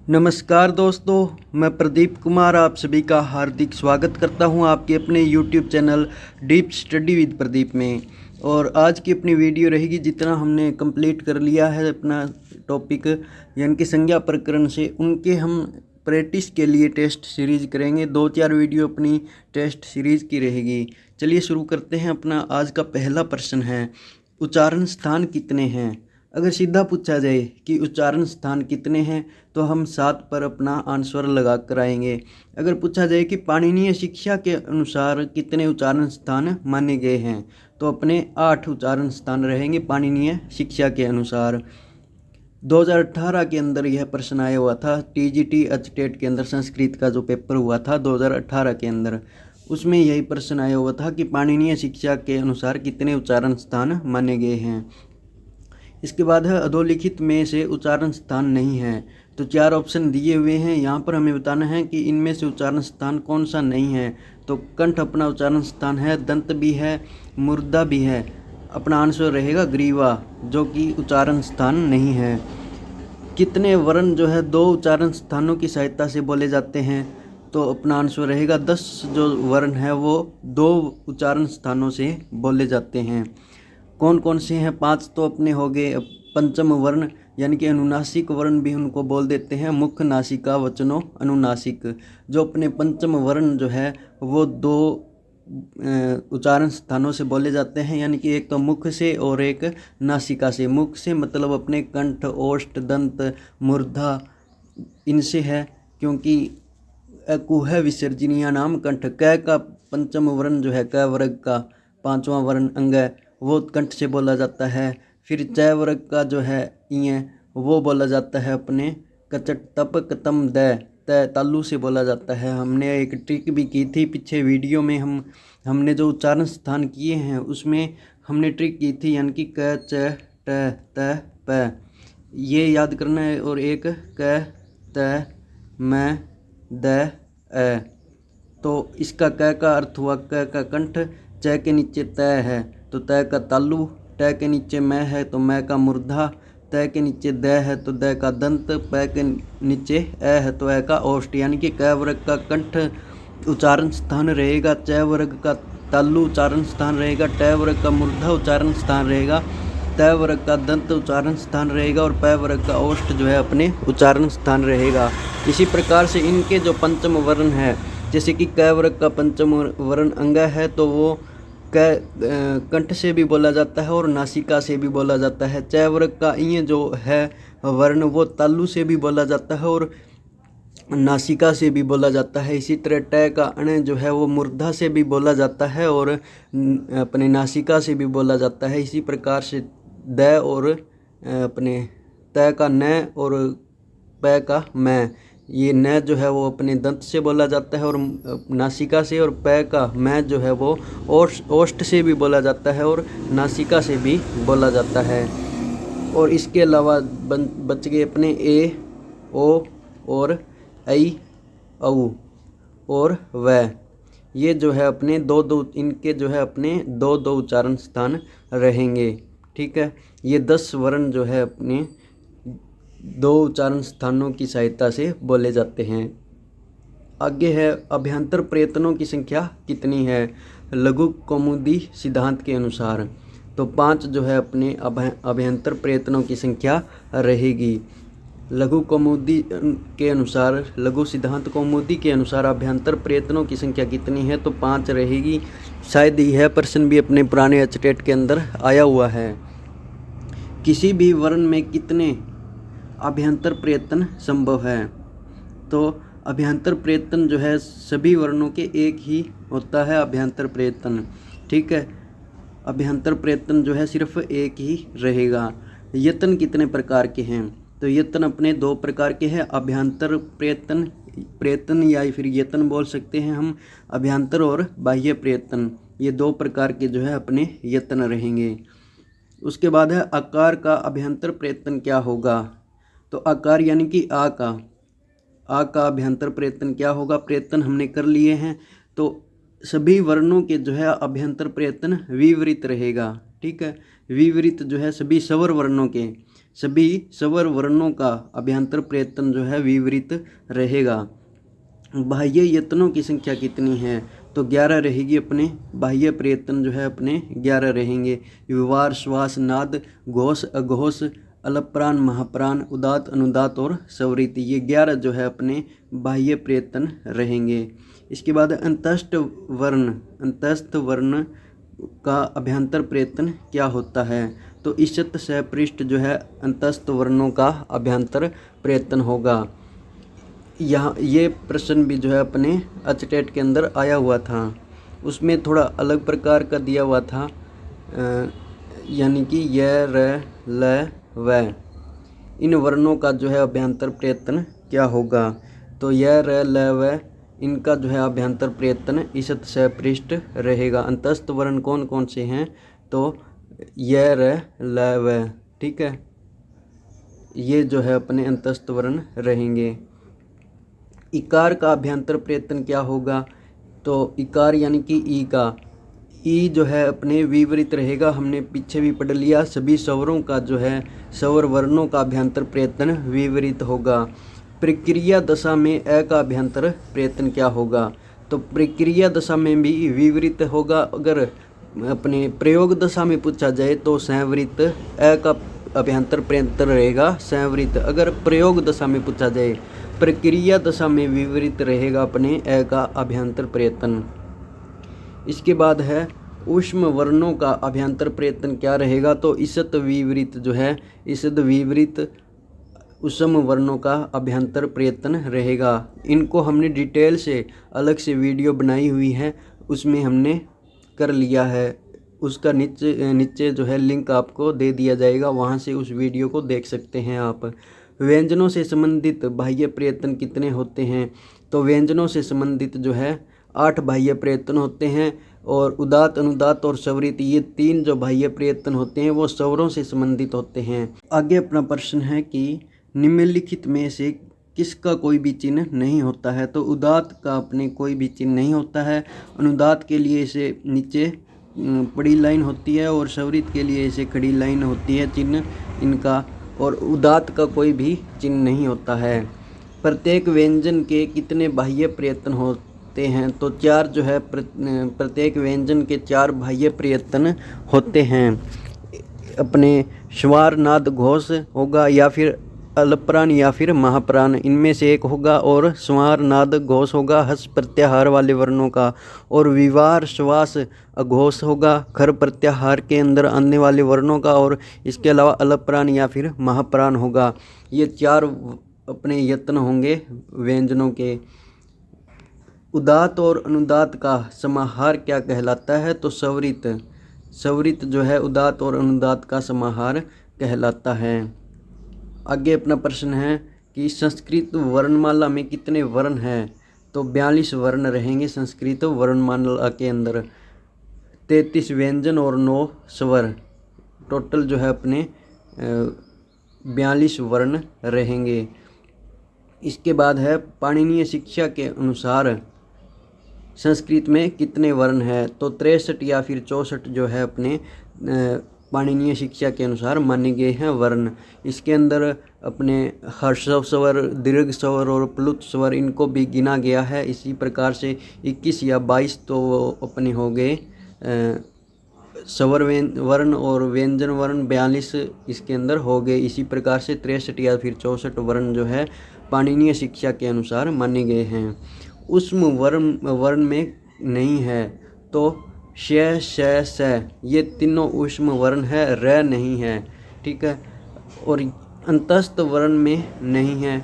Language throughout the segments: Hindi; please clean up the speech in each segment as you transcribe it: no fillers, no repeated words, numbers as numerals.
नमस्कार दोस्तों, मैं प्रदीप कुमार आप सभी का हार्दिक स्वागत करता हूं आपके अपने YouTube channel deep study with Pradeep में। और आज की अपनी वीडियो रहेगी, जितना हमने कंप्लीट कर लिया है अपना टॉपिक यानी कि संज्ञा प्रकरण से, उनके हम प्रैक्टिस के लिए टेस्ट सीरीज करेंगे। 2-4 वीडियो अपनी टेस्ट सीरीज़ की रहेगी। चलिए शुरू करते हैं। अपना आज का पहला प्रश्न है, उच्चारण स्थान कितने हैं। अगर सीधा पूछा जाए कि उच्चारण स्थान कितने हैं तो हम 7 पर अपना आंसर लगा कर आएंगे। अगर पूछा जाए कि पाणिनीय शिक्षा के अनुसार कितने उच्चारण स्थान माने गए हैं तो अपने 8 उच्चारण स्थान रहेंगे पाणिनीय शिक्षा के अनुसार। 2018 के अंदर यह प्रश्न आया हुआ था, TGT अचटेट के अंदर संस्कृत का जो पेपर हुआ था 2018 के अंदर, उसमें यही प्रश्न आया हुआ था कि पाणिनीय शिक्षा के अनुसार कितने उच्चारण स्थान माने गए हैं। इसके बाद है अधोलिखित में से उच्चारण स्थान नहीं है। तो 4 ऑप्शन दिए हुए हैं, यहाँ पर हमें बताना है कि इनमें से उच्चारण स्थान कौन सा नहीं है। तो कंठ अपना उच्चारण स्थान है, दंत भी है, मुर्दा भी है। अपना आंसर रहेगा ग्रीवा, जो कि उच्चारण स्थान नहीं है। कितने वर्ण जो है 2 उच्चारण स्थानों की सहायता से बोले जाते हैं तो अपना आंसर रहेगा 10 जो वर्ण है वो 2 उच्चारण स्थानों से बोले जाते हैं। कौन कौन से हैं? 5 तो अपने हो गए पंचम वर्ण यानी कि अनुनासिक वर्ण भी उनको बोल देते हैं, मुख्य, नासिका, वचनो, अनुनासिक। जो अपने पंचम वर्ण जो है वो 2 उच्चारण स्थानों से बोले जाते हैं, यानी कि एक तो मुख से और एक नासिका से। मुख से मतलब अपने कंठ, ओष्ठ, दंत, मूर्धा इनसे है, क्योंकि कुह विसर्जनीय नाम कंठ। क का पंचम वर्ण जो है क वर्ग का 5वां वर्ण अंग है, वो कंठ से बोला जाता है। फिर च वर्ग का जो है इ वो बोला जाता है अपने कचट तप कतम द त तालु से बोला जाता है। हमने एक ट्रिक भी की थी पीछे वीडियो में, हमने जो उच्चारण स्थान किए हैं उसमें हमने ट्रिक की थी, यानी कि क च ट त प ये याद करना है। और एक क त म द अ। तो इसका क का अर्थ हुआ क का कंठ, च के नीचे त है तो त का तालु, ट के नीचे मैं है तो मैं का मूर्धा, त के नीचे द है तो द का दंत, प के नीचे ए है तो ए का ओष्ठ। यानी कि क वर्ग का कंठ उच्चारण स्थान रहेगा, च वर्ग का तालु उच्चारण स्थान रहेगा, ट वर्ग का मूर्धा उच्चारण स्थान रहेगा, त वर्ग का दंत उच्चारण स्थान रहेगा और प वर्ग का ओष्ठ जो है अपने उच्चारण स्थान रहेगा। इसी प्रकार से इनके जो पंचम वर्ण है, जैसे कि क वर्ग का पंचम वर्ण अंग है तो वो कंठ से भी बोला जाता है और नासिका से भी बोला जाता है। च वर्ग का इ जो है वर्ण वो तालु से भी बोला जाता है और नासिका से भी बोला जाता है। इसी तरह ट का अण जो है वो मूर्धा से भी बोला जाता है और अपने नासिका से भी बोला जाता है। इसी प्रकार से द और अपने त का न और प का मैं, ये न जो है वो अपने दंत से बोला जाता है और नासिका से, और प का मैं जो है वो ओष्ठ से भी बोला जाता है और नासिका से भी बोला जाता है। और इसके अलावा बच गए अपने ए, ओ और ऐ, औ और व। ये जो है अपने इनके जो है अपने 2-2 उच्चारण स्थान रहेंगे। ठीक है, ये 10 वर्ण जो है अपने 2 उच्चारण स्थानों की सहायता से बोले जाते हैं। आगे है, अभ्यंतर प्रयत्नों की संख्या कितनी है लघु कौमुदी सिद्धांत के अनुसार। तो 5 जो है अपने अभ्यंतर प्रयत्नों की संख्या रहेगी। लघु कौमुदी के अनुसार, लघु सिद्धांत कौमुदी के अनुसार अभ्यंतर प्रयत्नों की संख्या कितनी है तो 5 रहेगी। शायद यह प्रश्न भी अपने पुराने अचटेट के अंदर आया हुआ है। किसी भी वर्ण में कितने अभ्यंतर प्रयत्न संभव है? तो अभ्यंतर प्रयत्न जो है सभी वर्णों के एक ही होता है अभ्यंतर प्रयत्न। ठीक है, अभ्यंतर प्रयत्न जो है सिर्फ एक ही रहेगा। यत्न कितने प्रकार के हैं? तो यत्न अपने 2 प्रकार के हैं, अभ्यंतर प्रयत्न या फिर यत्न बोल सकते हैं हम, अभ्यंतर और बाह्य प्रयत्न। ये 2 प्रकार के जो है अपने यत्न रहेंगे। उसके बाद है, आकार का अभ्यंतर प्रयत्न क्या होगा? तो आकार यानी कि आ का अभ्यंतर प्रयत्न क्या होगा? प्रयत्न हमने कर लिए हैं तो सभी वर्णों के जो है अभ्यंतर प्रयत्न विवरित रहेगा। ठीक है, विवरित जो है सभी स्वर वर्णों के, सभी स्वर वर्णों का अभ्यंतर प्रयत्न जो है विपरीत रहेगा। बाह्य यत्नों की संख्या कितनी है? तो 11 रहेगी। अपने बाह्य प्रयत्न जो है अपने 11 रहेंगे। विवार, श्वास, नाद, घोष, अघोष, अलप्राण, महाप्राण, उदात, अनुदात और स्वरित, ये 11 जो है अपने बाह्य प्रयत्न रहेंगे। इसके बाद अंतस्थ वर्ण का अभ्यंतर प्रयत्न क्या होता है? तो ईशत सपृष्ठ जो है अंतस्थ वर्णों का अभ्यंतर प्रयत्न होगा। यहाँ ये प्रश्न भी जो है अपने अचटेट के अंदर आया हुआ था, उसमें थोड़ा अलग प्रकार का दिया हुआ था, यानी कि य, र, ल, व, इन वर्णों का जो है अभ्यंतर प्रयत्न क्या होगा? तो य, र, ल, व, इनका जो है अभ्यंतर प्रयत्न ईशत सपृष्ठ रहेगा। अंतस्थ वर्ण कौन कौन से हैं? तो य, र, ल, व, ठीक है, ये जो है अपने अंतस्थ वर्ण रहेंगे। इकार का अभ्यंतर प्रयत्न क्या होगा? तो इकार यानी कि ई का, ई जो है अपने विपरीत रहेगा। हमने पीछे भी पढ़ लिया, सभी स्वरों का जो है स्वर वर्णों का अभ्यंतर प्रयत्न विपरीत होगा। प्रक्रिया दशा में अ का अभ्यंतर प्रयत्न क्या होगा? तो प्रक्रिया दशा में भी विपरीत होगा। अगर अपने प्रयोग दशा में पूछा जाए तो संवृत अ का अभ्यंतर प्रयत्न रहेगा संवृत। अगर प्रयोग दशा में पूछा जाए, प्रक्रिया दशा में विपरीत रहेगा अपने अ का अभ्यंतर प्रयत्न। इसके बाद है ऊष्म वर्णों का अभ्यंतर प्रयत्न क्या रहेगा? तो ईषद विपरीत जो है, ईषद विपरीत ऊष्म वर्णों का अभ्यंतर प्रयत्न रहेगा। इनको हमने डिटेल से अलग से वीडियो बनाई हुई है, उसमें हमने कर लिया है। उसका नीचे जो है लिंक आपको दे दिया जाएगा, वहाँ से उस वीडियो को देख सकते हैं आप। व्यंजनों से संबंधित बाह्य प्रयत्न कितने होते हैं? तो व्यंजनों से संबंधित जो है 8 बाह्य प्रयत्न होते हैं, और उदात, अनुदात और स्वरित, ये 3 जो बाह्य प्रयत्न होते हैं वो स्वरों से संबंधित होते हैं। आगे अपना प्रश्न है कि निम्नलिखित में से किसका कोई भी चिन्ह नहीं होता है? तो उदात का अपने कोई भी चिन्ह नहीं होता है। अनुदात के लिए इसे नीचे बड़ी लाइन होती है, और स्वरित के लिए इसे खड़ी लाइन होती है चिन्ह इनका, और उदात का कोई भी चिन्ह नहीं होता है। प्रत्येक व्यंजन के कितने बाह्य प्रयत्न होते हैं? तो 4 जो है प्रत्येक व्यंजन के 4 बाह्य प्रयत्न होते हैं। अपने स्वर, नाद, घोष होगा, या फिर अलप्राण या फिर महाप्राण, इनमें से एक होगा। और स्वर, नाद, घोष होगा हस प्रत्याहार वाले वर्णों का, और विवार, श्वास, अघोष होगा खर प्रत्याहार के अंदर आने वाले वर्णों का, और इसके अलावा अलप्राण या फिर महाप्राण होगा। ये 4 अपने यत्न होंगे व्यंजनों के। उदात और अनुदात का समाहार क्या कहलाता है? तो स्वरित। स्वरित जो है उदात और अनुदात का समाहार कहलाता है। आगे अपना प्रश्न है कि संस्कृत वर्णमाला में कितने वर्ण हैं? तो 42 वर्ण रहेंगे संस्कृत वर्णमाला के अंदर। 33 व्यंजन और 9 स्वर, टोटल जो है अपने 42 वर्ण रहेंगे। इसके बाद है पाणिनीय शिक्षा के अनुसार संस्कृत में कितने वर्ण हैं? तो 63 या फिर 64 जो है अपने पाणिनीय शिक्षा के अनुसार माने गए हैं वर्ण। इसके अंदर अपने ह्रस्व स्वर, दीर्घ स्वर और प्लुत स्वर, इनको भी गिना गया है। इसी प्रकार से 21 या 22 तो अपने हो गए स्वर वर्ण, और व्यंजन वर्ण 42 इसके अंदर हो गए। इसी प्रकार से 63 या फिर 64 वर्ण जो है पाणिनीय शिक्षा के अनुसार माने गए हैं। ऊष्म वर्ण में नहीं है, तो श, श, स, ये तीनों ऊष्म वर्ण है, र नहीं है, ठीक है। और अंतस्थ वर्ण में नहीं है,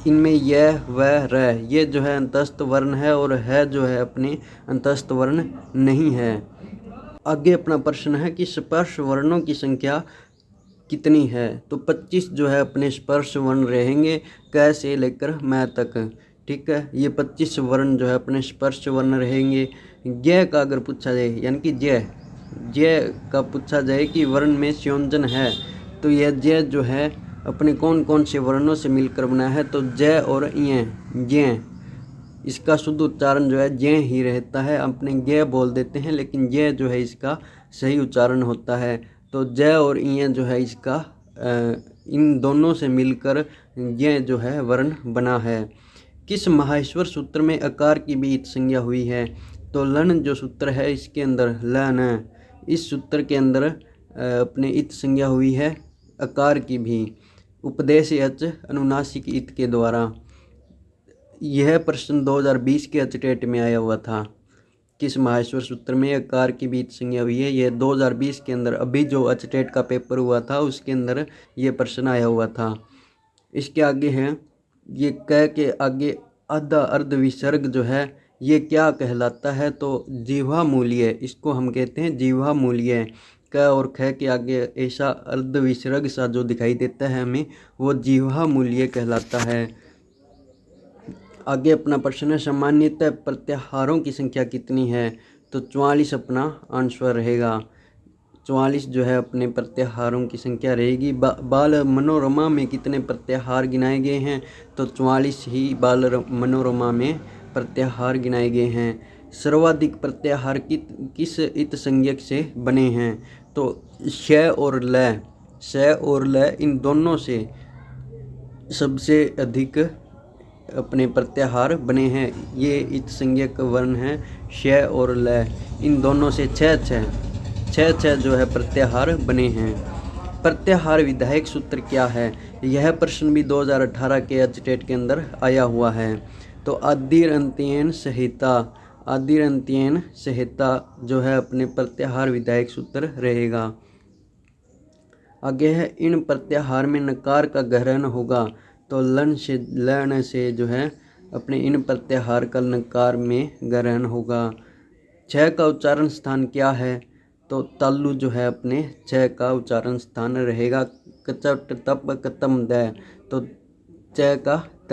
इनमें यह, वह, र, ये जो है अंतस्थ वर्ण है, और है जो है अपने अंतस्थ वर्ण नहीं है। आगे अपना प्रश्न है कि स्पर्श वर्णों की संख्या कितनी है? तो 25 जो है अपने स्पर्श वर्ण रहेंगे, क से लेकर मैं तक, ठीक है। ये 25 वर्ण जो है अपने स्पर्श वर्ण रहेंगे। ज्ञ का अगर पूछा जाए, यानी कि ज्ञ का पूछा जाए कि वर्ण में संयोजन है, तो यह ज्ञ जो है अपने कौन कौन से वर्णों से मिलकर बना है? तो ज और य, ज्ञ, इसका शुद्ध उच्चारण जो है ज्ञ ही रहता है। अपने ज्ञ बोल देते हैं, लेकिन ज्ञ जो है इसका सही उच्चारण होता है। तो ज और य जो है इसका इन दोनों से मिलकर यह जो है वर्ण बना है। किस महाईश्वर सूत्र में अकार की भी इत संज्ञा हुई है? तो लन जो सूत्र है इसके अंदर लन, इस सूत्र के अंदर अपने इत संज्ञा हुई है अकार की भी, उपदेश अच अनुनासिक इत के द्वारा। यह प्रश्न 2020 के अचटेट में आया हुआ था। किस महाईश्वर सूत्र में अकार की भी इत संज्ञा हुई है? यह 2020 के अंदर अभी जो अचटेट का पेपर हुआ था उसके अंदर ये प्रश्न आया हुआ था। इसके आगे है, ये क के आगे आधा अर्ध विसर्ग जो है ये क्या कहलाता है? तो जीवा मूल्य, इसको हम कहते हैं जीवा मूल्य। क और ख के आगे ऐसा अर्ध विसर्ग सा जो दिखाई देता है हमें वो जीवा मूल्य कहलाता है। आगे अपना प्रश्न है, सामान्यतः प्रत्याहारों की संख्या कितनी है? तो 44 अपना आंसर रहेगा। 44 जो है अपने प्रत्याहारों की संख्या रहेगी। बाल मनोरमा में कितने प्रत्याहार गिनाए गए हैं? तो 44 ही बाल मनोरमा में प्रत्याहार गिनाए गए हैं। सर्वाधिक प्रत्याहार किस इत संज्ञक से बने हैं? तो श और ल, श और ल इन दोनों से सबसे अधिक अपने प्रत्याहार बने हैं। ये इत संज्ञक वर्ण है श और ल, इन दोनों से छः जो है प्रत्याहार बने हैं। प्रत्याहार विधायक सूत्र क्या है? यह प्रश्न भी 2018 के अचटेट के अंदर आया हुआ है। तो आदिर अंत्येन संहिता जो है अपने प्रत्याहार विधायक सूत्र रहेगा। आगे है, इन प्रत्याहार में नकार का ग्रहण होगा। तो लन से जो है अपने इन प्रत्याहार का नकार में ग्रहण होगा। छः का उच्चारण स्थान क्या है? तो तालु जो है अपने छः का उच्चारण स्थान रहेगा। कचट तप कतम द, तो च का त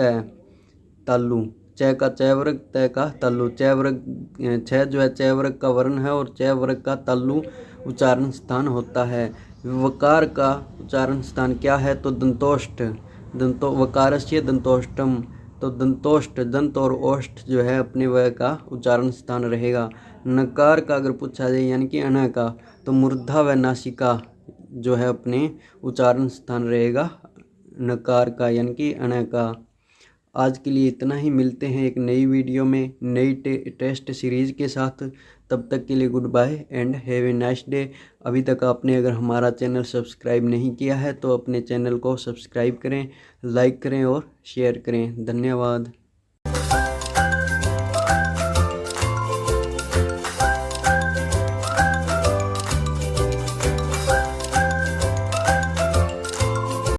तालु, च का च वर्ग त का तालु। च वर्ग छः जो है च वर्ग का वर्ण है और च वर्ग का तालु उच्चारण स्थान होता है। वकार का उच्चारण स्थान क्या है? तो दंतोष्ठ, वकारस्य दंतोष्टम, तो दंतोष्ठ, दंत और ओष्ठ जो है अपने वह का उच्चारण स्थान रहेगा। नकार का अगर पूछा जाए यानी कि अण का, तो मूर्धा व नासिका जो है अपने उच्चारण स्थान रहेगा नकार का यानी कि अण का। आज के लिए इतना ही, मिलते हैं एक नई वीडियो में नई टेस्ट सीरीज़ के साथ। तब तक के लिए goodbye and have a nice day. अभी तक आपने अगर हमारा चैनल सब्सक्राइब नहीं किया है तो अपने चैनल को सब्सक्राइब करें, लाइक करें और शेयर करें। धन्यवाद।